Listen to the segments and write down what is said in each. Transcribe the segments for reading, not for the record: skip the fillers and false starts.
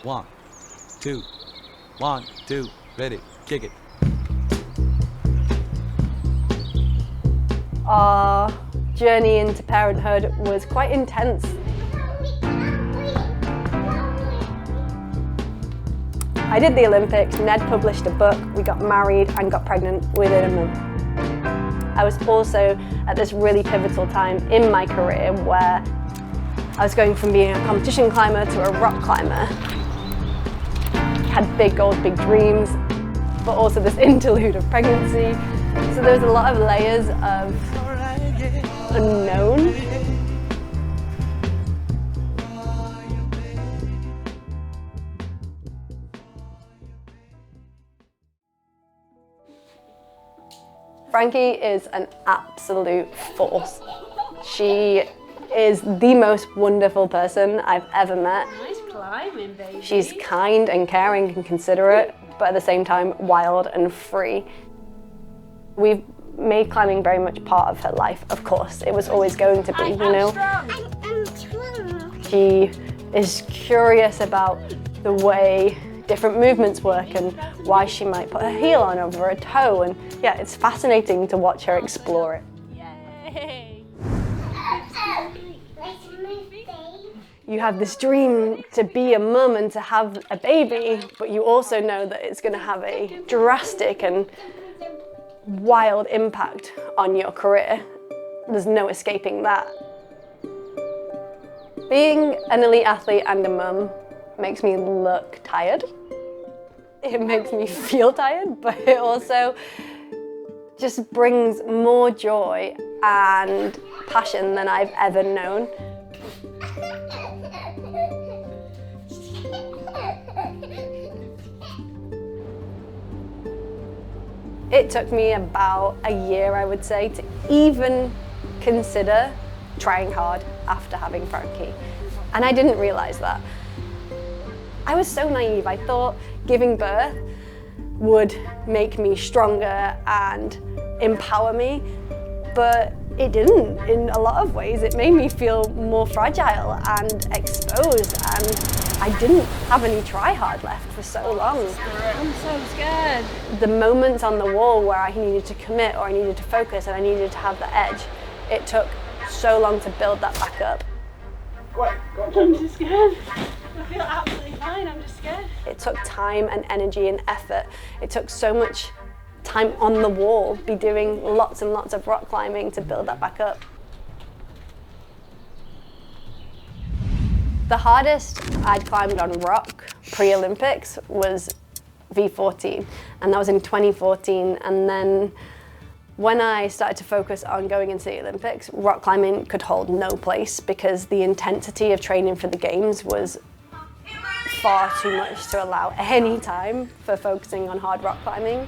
1, 2, 1, 2, ready, kick it. Our journey into parenthood was quite intense. I did the Olympics, Ned published a book, we got married and got pregnant within a month. I was also at this really pivotal time in my career where I was going from being a competition climber to a rock climber. Had big goals, big dreams, but also this interlude of pregnancy. So there was a lot of layers of unknown. Frankie is an absolute force. She is the most wonderful person I've ever met. Nice climbing, baby. She's kind and caring and considerate, but at the same time wild and free. We've made climbing very much part of her life, of course. It was always going to be, you know. I'm strong. She is curious about the way different movements work and why she might put her heel on over a toe, and yeah, it's fascinating to watch her explore it. Yay! You have this dream to be a mum and to have a baby, but you also know that it's going to have a drastic and wild impact on your career. There's no escaping that. Being an elite athlete and a mum makes me look tired. It makes me feel tired, but it also just brings more joy and passion than I've ever known. It took me about a year, I would say, to even consider trying hard after having Frankie. And I didn't realize that. I was so naive. I thought giving birth would make me stronger and empower me, but it didn't. In a lot of ways, it made me feel more fragile and exposed, and I didn't have any try hard left for so long. I'm so scared. The moments on the wall where I needed to commit or I needed to focus and I needed to have the edge, it took so long to build that back up. I'm just scared. I feel absolutely fine, I'm just scared. It took time and energy and effort. It took so much time on the wall, be doing lots and lots of rock climbing to build that back up. The hardest I'd climbed on rock pre-Olympics was V14, and that was in 2014. And then when I started to focus on going into the Olympics, rock climbing could hold no place because the intensity of training for the games was far too much to allow any time for focusing on hard rock climbing.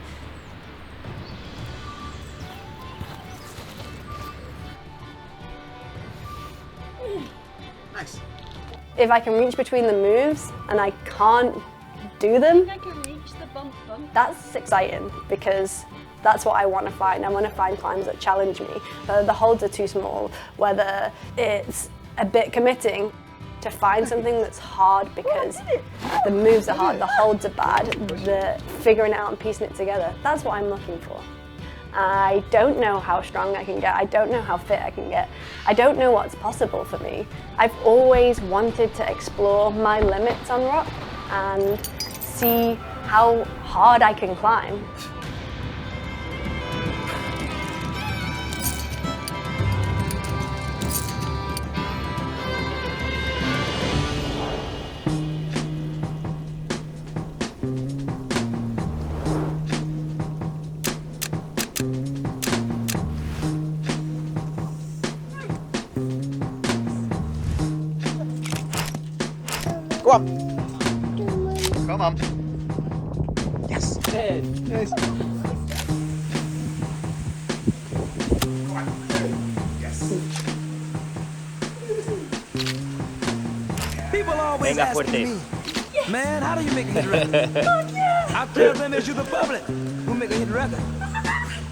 Nice. If I can reach between the moves and I can't do them, I can reach the bump. that's exciting because that's what I want to find. I want to find climbs that challenge me, whether the holds are too small, whether it's a bit committing. To find something that's hard because the moves are hard, the holds are bad, the figuring it out and piecing it together. That's what I'm looking for. I don't know how strong I can get. I don't know how fit I can get. I don't know what's possible for me. I've always wanted to explore my limits on rock and see how hard I can climb. Go on. Come on. Yes. Yes. Yes. People always asking me, man, how do you make a hit record? I tell them it's you, the public, who make a hit record.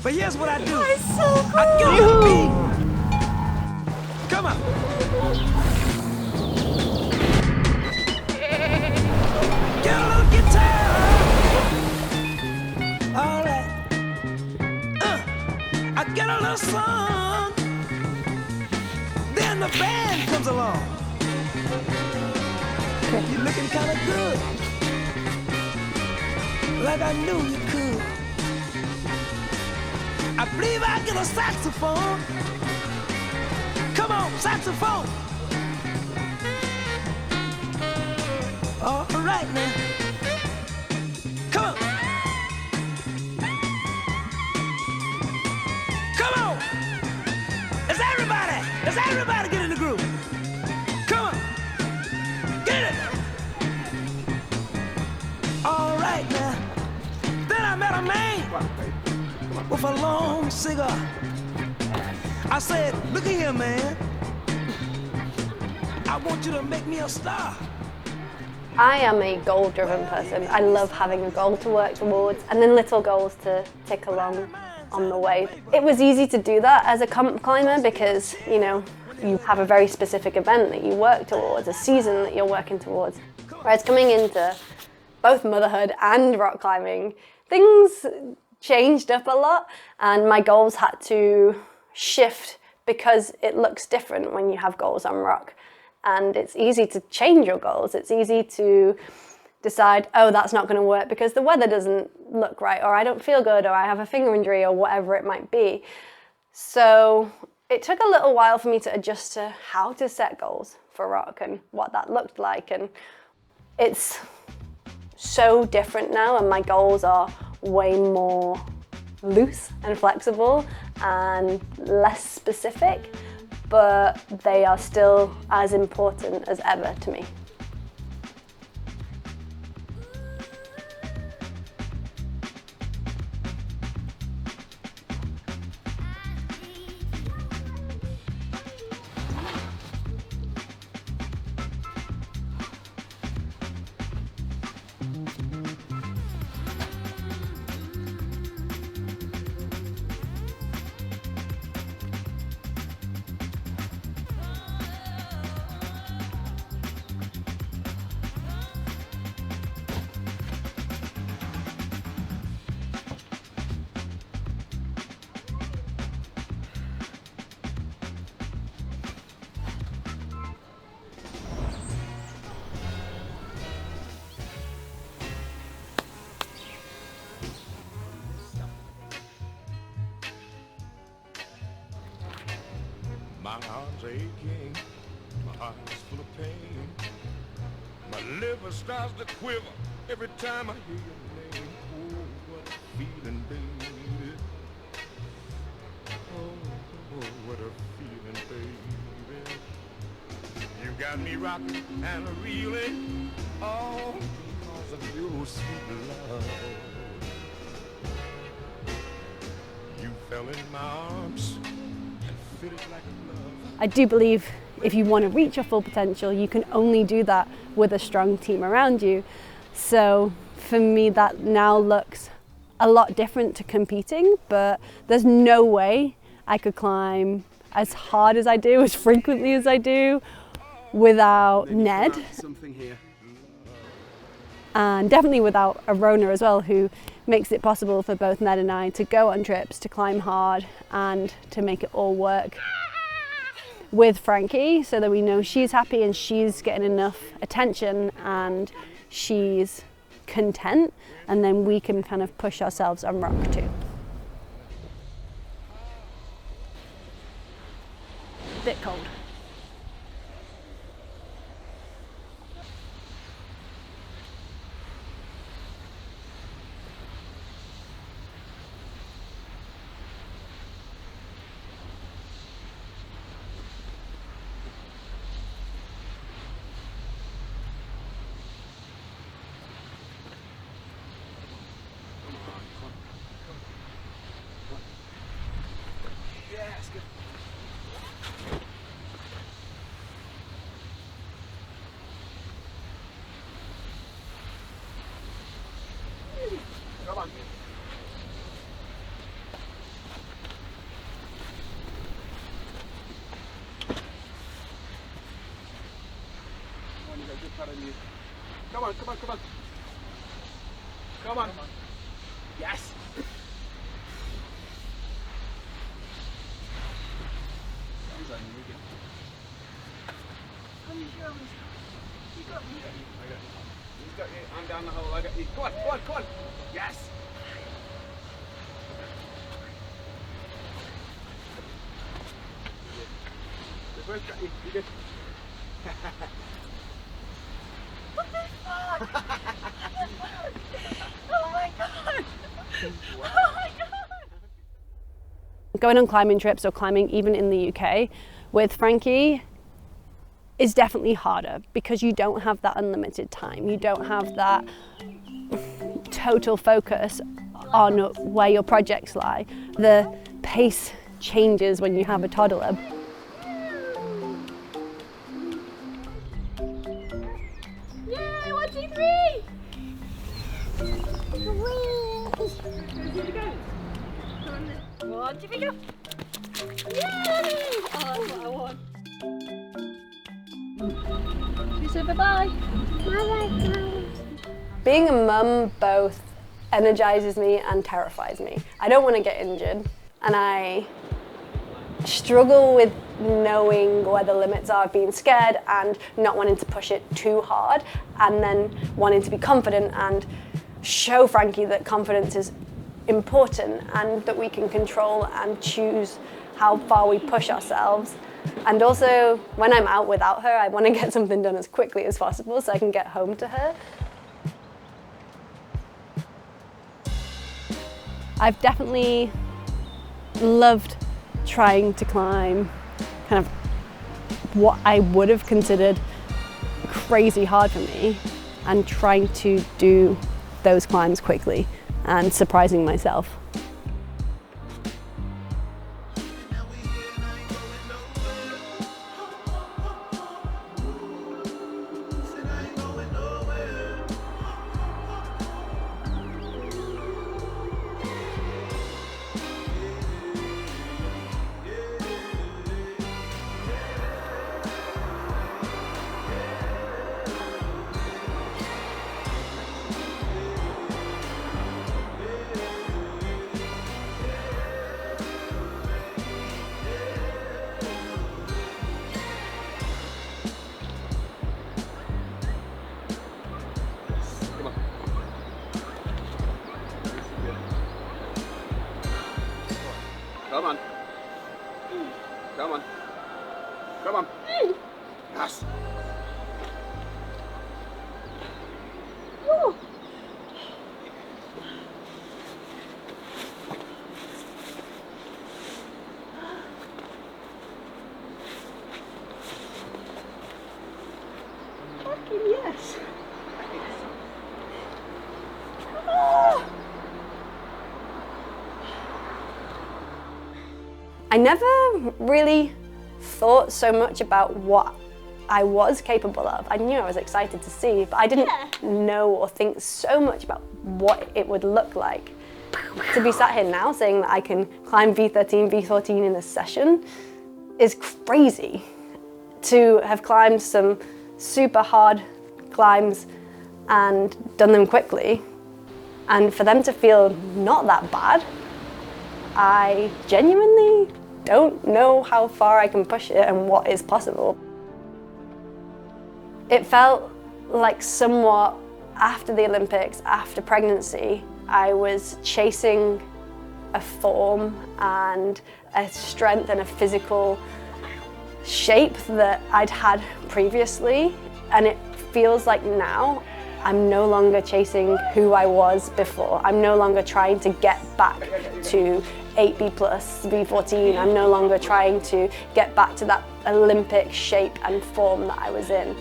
But here's what I do. I get on the beat. Come on. a song. Then the band comes along. You're looking kind of good, like I knew you could. I believe I get a saxophone. Come on, saxophone. All right now. Come on. Come on. Does everybody get in the groove? Come on. Get it. All right now. Then I met a man with a long cigar. I said, look at here, man. I want you to make me a star. I am a goal-driven person. I love having a goal to work towards and then little goals to tick along on the way. It was easy to do that as a comp climber because, you know, you have a very specific event that you work towards, a season that you're working towards. Whereas coming into both motherhood and rock climbing, things changed up a lot and my goals had to shift because it looks different when you have goals on rock. And it's easy to change your goals. It's easy to decide, oh, that's not going to work because the weather doesn't look right, or I don't feel good, or I have a finger injury, or whatever it might be. So it took a little while for me to adjust to how to set goals for rock and what that looked like. And it's so different now, and my goals are way more loose and flexible and less specific, but they are still as important as ever to me. My arms aching, my heart is full of pain. My liver starts to quiver every time I hear your name. Oh, what a feeling, baby. Oh, what a feeling, baby. You got me rocking and reeling, all because of your sweet love. You fell in my arms and fitted like a glove. I do believe if you want to reach your full potential, you can only do that with a strong team around you. So for me, that now looks a lot different to competing, but there's no way I could climb as hard as I do, as frequently as I do, without Ned. And definitely without a Rona as well, who makes it possible for both Ned and I to go on trips, to climb hard, and to make it all work with Frankie, so that we know she's happy and she's getting enough attention and she's content, and then we can kind of push ourselves on rock too. Bit cold. Come on. Come on, come on, come on. Come on. Yes. I'm down the hole, I got you. Go on, go on, go on. Yes. Good work, you good. What the fuck? Oh my god! Oh my god! Going on climbing trips or climbing even in the UK with Frankie is definitely harder because you don't have that unlimited time. You don't have that total focus on where your projects lie. The pace changes when you have a toddler. Yay! 1, 2, 3! One, two, three, go! Yay! Oh, that's what I want. You say bye-bye. Bye-bye. Being a mum both energizes me and terrifies me. I don't want to get injured, and I struggle with knowing where the limits are, being scared and not wanting to push it too hard, and then wanting to be confident and show Frankie that confidence is important and that we can control and choose how far we push ourselves. And also, when I'm out without her, I want to get something done as quickly as possible so I can get home to her. I've definitely loved trying to climb kind of what I would have considered crazy hard for me, and trying to do those climbs quickly and surprising myself. Come on. Come on. Come on. Yes. Woo. Fucking yes. Oh. I never really thought so much about what I was capable of. I knew I was excited to see, but I didn't know or think so much about what it would look like. To be sat here now saying that I can climb V13, V14 in a session is crazy. To have climbed some super hard climbs and done them quickly, and for them to feel not that bad, I genuinely don't know how far I can push it and what is possible. It felt like somewhat after the Olympics, after pregnancy, I was chasing a form and a strength and a physical shape that I'd had previously, and it feels like now I'm no longer chasing who I was before. I'm no longer trying to get back to 8B plus, V14. I'm no longer trying to get back to that Olympic shape and form that I was in.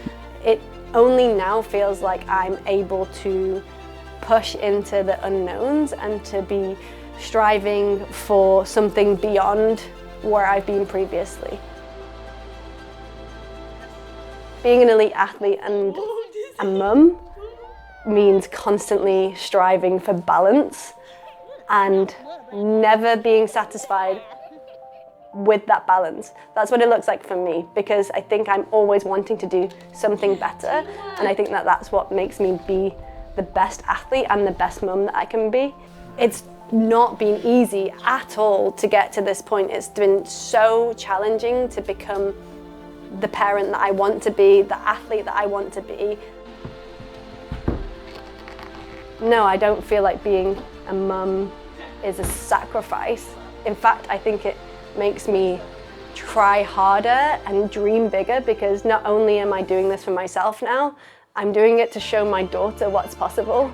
It only now feels like I'm able to push into the unknowns and to be striving for something beyond where I've been previously. Being an elite athlete and a mum means constantly striving for balance and never being satisfied with that balance. That's what it looks like for me, because I think I'm always wanting to do something better, and I think that that's what makes me be the best athlete and the best mum that I can be. It's not been easy at all to get to this point. It's been so challenging to become the parent that I want to be, the athlete that I want to be. No, I don't feel like being a mum is a sacrifice. In fact, I think it makes me try harder and dream bigger, because not only am I doing this for myself now, I'm doing it to show my daughter what's possible.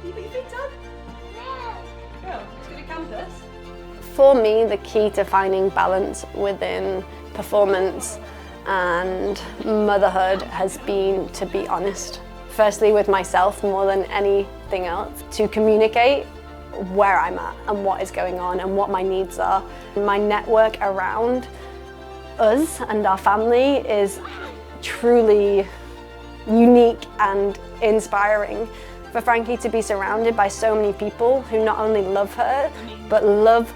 For me, the key to finding balance within performance and motherhood has been to be honest. Firstly with myself more than anything else, to communicate where I'm at and what is going on and what my needs are. My network around us and our family is truly unique and inspiring. For Frankie to be surrounded by so many people who not only love her, but love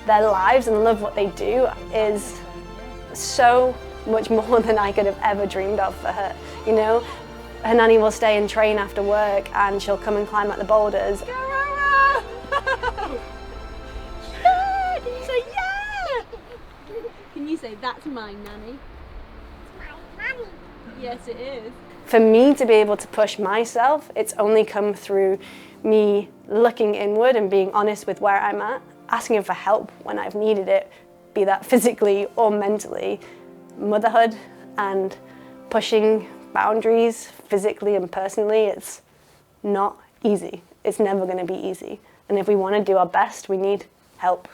their lives and love what they do is so much more than I could have ever dreamed of for her. You know, her nanny will stay and train after work and she'll come and climb up the boulders. Yeah! Can you say yeah? Can you say that's my nanny? It's my nanny. Yes, it is. For me to be able to push myself, it's only come through me looking inward and being honest with where I'm at, asking for help when I've needed it, be that physically or mentally. Motherhood and pushing boundaries physically and personally, it's not easy. It's never going to be easy. And if we want to do our best, we need help.